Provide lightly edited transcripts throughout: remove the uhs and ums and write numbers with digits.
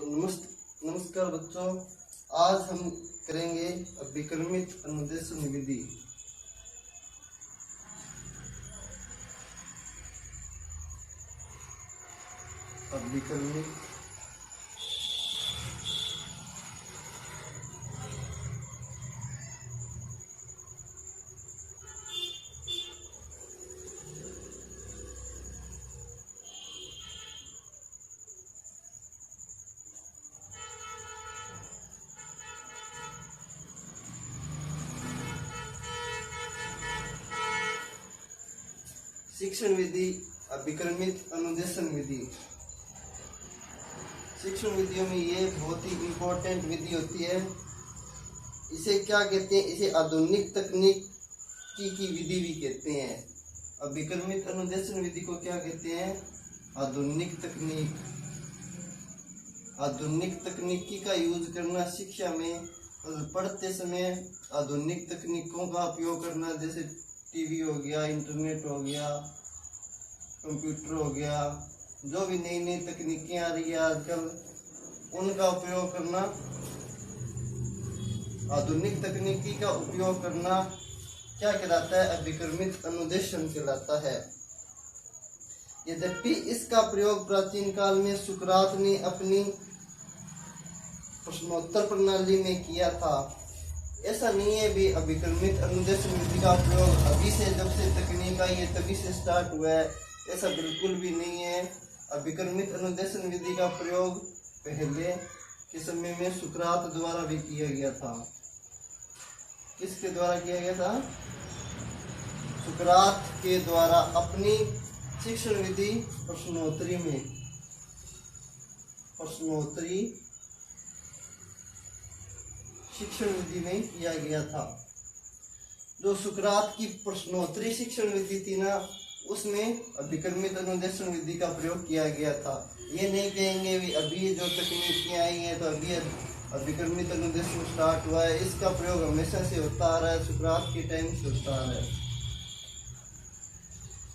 नमस्कार बच्चों, आज हम करेंगे अभिक्रमित अनुदेशन विधि। अभिक्रमित शिक्षण विधि, अभिक्रमित अनुदेशन विधि। शिक्षण विधियों में ये बहुत ही इम्पोर्टेंट विधि होती है। इसे क्या कहते हैं? इसे आधुनिक तकनीक की विधि भी कहते हैं। अभिक्रमित अनुदेशन विधि को क्या कहते हैं? आधुनिक तकनीक। आधुनिक तकनीकी का यूज करना शिक्षा में, पढ़ते समय आधुनिक तकनीकों का उपयोग करना, जैसे टीवी हो गया, इंटरनेट हो गया, कंप्यूटर हो गया, जो भी नई नई तकनीकें आ रही है आजकल, उनका उपयोग करना, आधुनिक तकनीकी का उपयोग करना क्या कहलाता है? अभिक्रमित अनुदेशन कहलाता है। यद्यपि इसका प्रयोग प्राचीन काल में सुकरात ने अपनी प्रश्नोत्तर प्रणाली में किया था। ऐसा नहीं है भी अभिक्रमित अनुदेशन विधि का प्रयोग अभी से, जब से तकनीक आई है तभी से स्टार्ट हुआ है, ऐसा बिल्कुल भी नहीं है। अभिक्रमित अनुदेशन विधि का प्रयोग पहले के समय में सुकरात द्वारा भी किया गया था। किसके द्वारा किया गया था? सुकरात के द्वारा अपनी शिक्षण विधि प्रश्नोत्तरी में, प्रश्नोत्तरी शिक्षण विधि में किया गया था। जो सुकरात की प्रश्नोत्तरी शिक्षण विधि थी ना, उसमें अभिक्रमित अनुदेशन विधि का प्रयोग किया गया था। ये नहीं कहेंगे भी अभी जो तकनीकें आई हैं तो अभी अभिक्रमित अनुदेशन स्टार्ट हुआ है। इसका प्रयोग हमेशा से होता आ रहा है, सुकरात के टाइम से होता आ रहा है।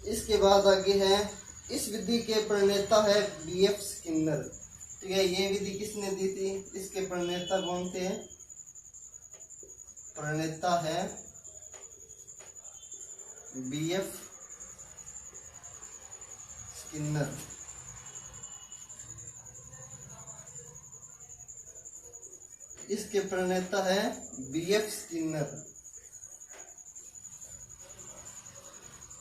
इसके बाद आगे है, इस विधि के प्रणेता है बीएफ स्किनर। ठीक है, ये विधि किसने दी थी? इसके प्रणेता कौन थे? प्रणेता है बीएफ स्किनर। इसके प्रणेता है बीएफ स्किनर,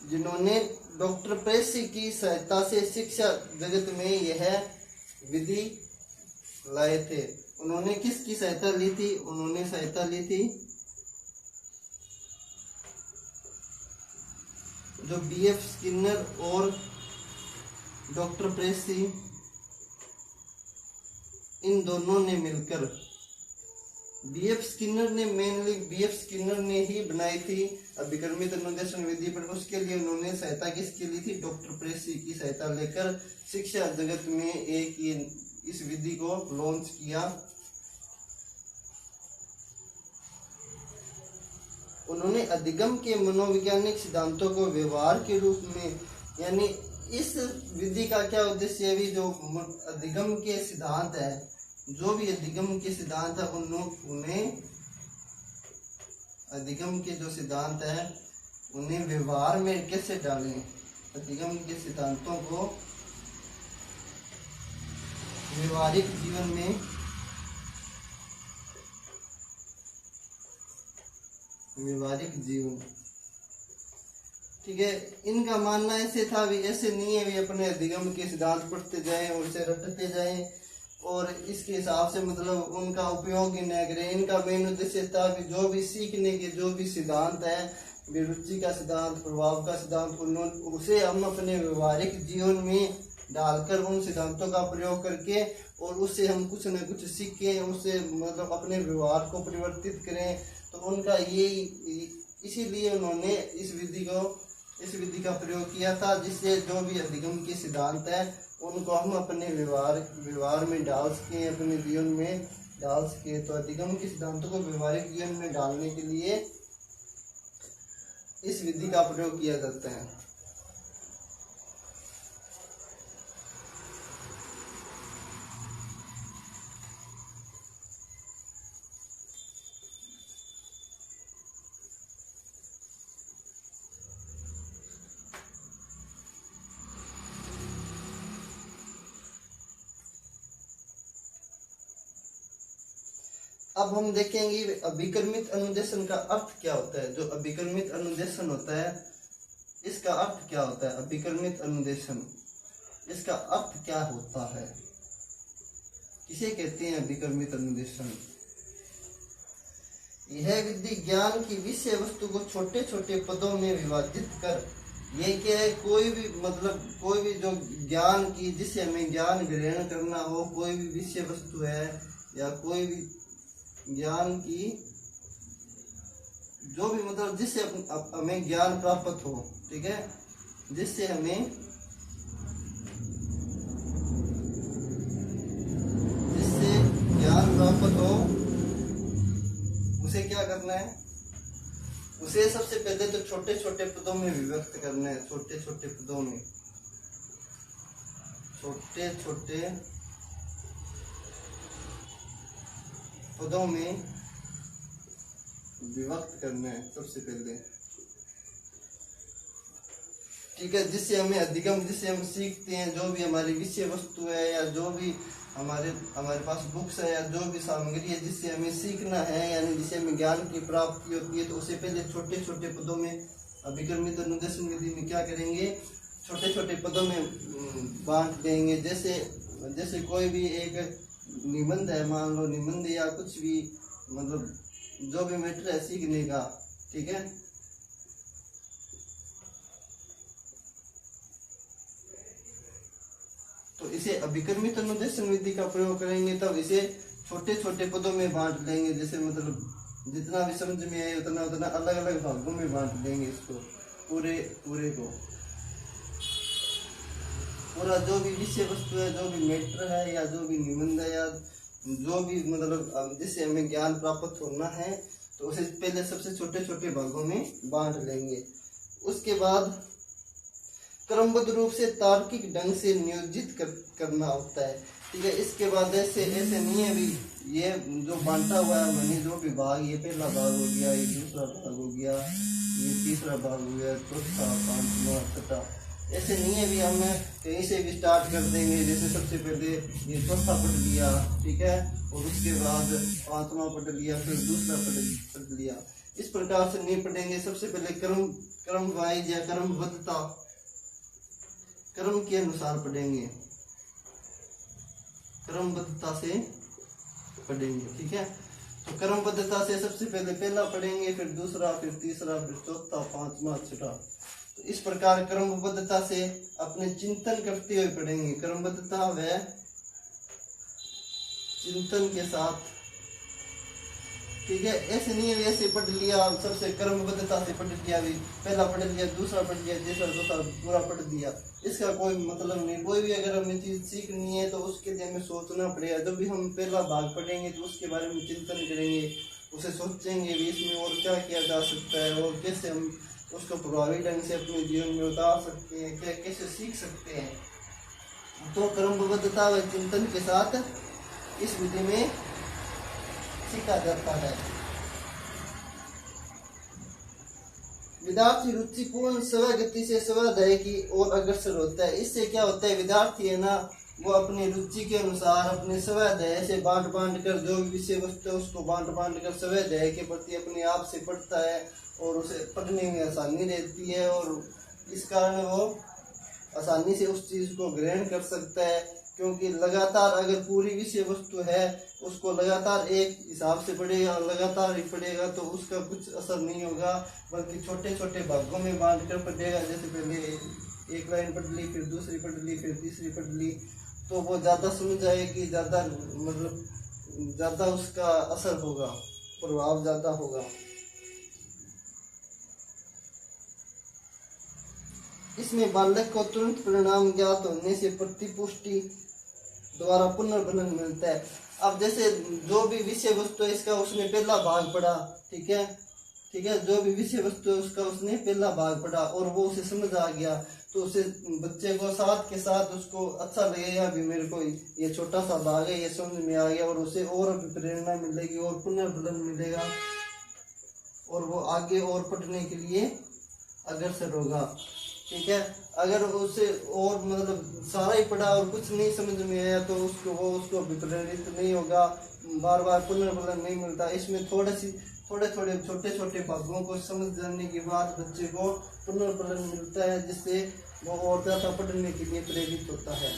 जिन्होंने डॉक्टर प्रेसी की सहायता से शिक्षा जगत में यह विधि लाए थे। उन्होंने किसकी सहायता ली थी? उन्होंने सहायता ली थी जो बीएफ स्किनर और डॉक्टर प्रेसी, इन दोनों ने मिलकर, बीएफ स्किनर ने ही बनाई थी अभिक्रमित अनुदेशन विधि, पर उसके लिए उन्होंने सहायता किसकी ली थी? डॉक्टर प्रेसी की सहायता लेकर शिक्षा जगत में इस विधि को लॉन्च किया। उन्होंने अधिगम के मनोवैज्ञानिक सिद्धांतों को व्यवहार के रूप में, यानी इस विधि का क्या उद्देश्य है? भी जो अधिगम के सिद्धांत है, जो भी अधिगम के सिद्धांत है, उन्हें अधिगम के जो सिद्धांत है उन्हें व्यवहार में कैसे डालें, अधिगम के सिद्धांतों को व्यवहारिक जीवन में, व्यवहारिक जीवन। ठीक है, इनका मानना ऐसे था भी, ऐसे नहीं है भी अपने अधिगम के सिद्धांत पढ़ते जाएं और उसे रटते जाएं और इसके हिसाब से मतलब उनका उपयोग ही न करें। इनका मेन उद्देश्य था कि जो भी सीखने के जो भी सिद्धांत है, रुचि का सिद्धांत, प्रभाव का सिद्धांत, उसे हम अपने व्यवहारिक जीवन में डालकर उन सिद्धांतों का प्रयोग करके और उससे हम कुछ न कुछ सीखें, उससे मतलब अपने व्यवहार को परिवर्तित करें। तो उनका ये, इसीलिए उन्होंने इस विधि का प्रयोग किया था, जिससे जो भी अधिगम के सिद्धांत है उनको हम अपने व्यवहार में डाल सकें, अपने जीवन में डाल सकें। तो अधिगम के सिद्धांतों को व्यवहारिक जीवन में डालने के लिए इस विधि का प्रयोग किया जाता है। अब हम देखेंगे अभिकर्मित अनुदेशन का अर्थ क्या होता है। जो अभिकर्मित अनुदेशन होता है इसका अर्थ क्या होता है। अभिकर्मित अनुदेशन इसका अर्थ क्या होता है, किसे कहते हैं अभिकर्मित अनुदेशन। यह विधि ज्ञान की विषय वस्तु को छोटे छोटे पदों में विभाजित कर, ये क्या है, कोई भी मतलब कोई भी जो ज्ञान की जिससे हमें ज्ञान ग्रहण करना हो, कोई भी विषय वस्तु है या कोई भी ज्ञान की जो भी मतलब जिससे हमें ज्ञान प्राप्त हो, ठीक है, जिससे हमें ज्ञान प्राप्त हो, उसे क्या करना है, उसे सबसे पहले तो छोटे छोटे पदों में विभक्त करना है। छोटे छोटे पदों में, छोटे छोटे पदों में विभक्त करना है सबसे पहले, ठीक है, जिससे हमें अधिगम, जिससे हम सीखते हैं, जो भी हमारी विषय वस्तु है या जो भी हमारे पास बुक्स है या जो भी सामग्री है जिससे हमें सीखना है, यानी जिससे हमें ज्ञान की प्राप्ति होती है, तो उसे पहले छोटे छोटे पदों में अभिकर्मित अनुदेशन विधि में क्या करेंगे, छोटे छोटे पदों में बांट देंगे। जैसे कोई भी एक निबंध है, मान लो निबंध या कुछ भी मतलब जो भी मैटर है सीखने का, ठीक है, तो इसे अभिकर्मित अनुदेशन विधि का प्रयोग करेंगे, तब इसे छोटे छोटे पदों में बांट लेंगे। जैसे मतलब जितना भी समझ में आए उतना उतना अलग अलग भागों में बांट देंगे इसको, पूरे को, पूरा जो भी विषय वस्तु है, जो भी मैटर है या जो भी निबंध है या जो भी मतलब जिससे हमें ज्ञान प्राप्त होना है, तो उसे पहले सबसे छोटे छोटे भागों में बांट लेंगे। उसके बाद क्रमबद्ध रूप से तार्किक ढंग से नियोजित करना होता है, ठीक है। इसके बाद ऐसे नहीं है भी ये जो बांटा हुआ है मैंने जो भी भाग, ये पहला भाग हो गया, ये दूसरा भाग हो गया, ये तीसरा भाग हो गया, चौथा, पांचवा, छठा, ऐसे नहीं है भी हम कहीं से भी स्टार्ट कर देंगे। जैसे सबसे पहले ये चौथा पढ़ लिया, ठीक है, और उसके बाद पांचवा पढ़ लिया, फिर दूसरा पढ़ लिया, इस प्रकार से नहीं पढ़ेंगे। सबसे पहले क्रम वाइज या क्रमबद्धता, क्रम के अनुसार पढ़ेंगे, क्रमबद्धता से पढ़ेंगे, ठीक है। तो क्रमबद्धता से सबसे पहले पहला पढ़ेंगे, फिर दूसरा, फिर तीसरा, फिर चौथा, पांचवा, छठा, तो इस प्रकार क्रमबद्धता से अपने चिंतन करते हुए पढ़ेंगे। क्रमबद्धता व चिंतन के साथ, ठीक है, ऐसे नहीं है ऐसे पढ़ लिया, सबसे क्रमबद्धता से पढ़ लिया, भी पहला पढ़ लिया, दूसरा पढ़ लिया, तीसरा चौथा पूरा पढ़ दिया, इसका कोई मतलब नहीं। कोई भी अगर हमें चीज सीखनी है तो उसके लिए हमें सोचना पड़ेगा। जब भी हम पहला भाग पढ़ेंगे तो उसके बारे में चिंतन करेंगे, उसे सोचेंगे भी इसमें और क्या किया जा सकता है और कैसे हम उसको प्रभावी ढंग से अपने जीवन में उतार सकते हैं, क्या कैसे सीख सकते हैं। तो क्रमबद्धता व चिंतन के साथ इस विधि में सीखा जाता है। विद्यार्थी रुचिपूर्ण स्वय गति से स्वाध्याय की ओर अग्रसर होता है। इससे क्या होता है, विद्यार्थी है ना, वो अपनी रुचि के अनुसार अपने स्वाध्याय से बांट कर जो भी विषय वस्तु है उसको बांट कर स्वाध्याय के प्रति अपने आप से पढ़ता है और उसे पढ़ने में आसानी रहती है और इस कारण वो आसानी से उस चीज को ग्रहण कर सकता है। क्योंकि लगातार अगर पूरी विषय वस्तु है उसको लगातार एक हिसाब से पढ़ेगा, लगातार ही पढ़ेगा तो उसका कुछ असर नहीं होगा, बल्कि छोटे छोटे भागों में बांट कर पढ़ेगा। जैसे पहले एक लाइन पढ़ ली, फिर दूसरी पढ़ ली, फिर तीसरी पढ़ ली, तो वो ज़्यादा समझ आएगी, ज़्यादा मतलब ज़्यादा उसका असर होगा, प्रभाव ज़्यादा होगा। इसमें बालक को तुरंत परिणाम ज्ञात होने से प्रतिपुष्टि द्वारा पुनर्बलन मिलता है। अब जैसे जो भी विषय वस्तु है इसका उसने पहला भाग पढ़ा, ठीक है, जो भी विषय वस्तु है उसका उसने पहला भाग पढ़ा और वो उसे समझ आ गया, तो उसे बच्चे को साथ के साथ उसको अच्छा लगेगा भी मेरे को ये छोटा सा भाग है ये समझ में आ गया, और उसे और प्रेरणा मिलेगी और पुनर्बलन मिलेगा और वो आगे और पढ़ने के लिए अग्रसर होगा। ठीक है। अगर उसे और मतलब सारा ही पढ़ा और कुछ नहीं समझ में आया तो उसको विप्रेरित नहीं होगा, बार बार पुनर्बलन नहीं मिलता। इसमें थोड़े थोड़े छोटे छोटे भागों को समझ जाने के बाद बच्चे को पुनर्बलन मिलता है, जिससे वो और ज़्यादा पढ़ने के लिए प्रेरित होता है।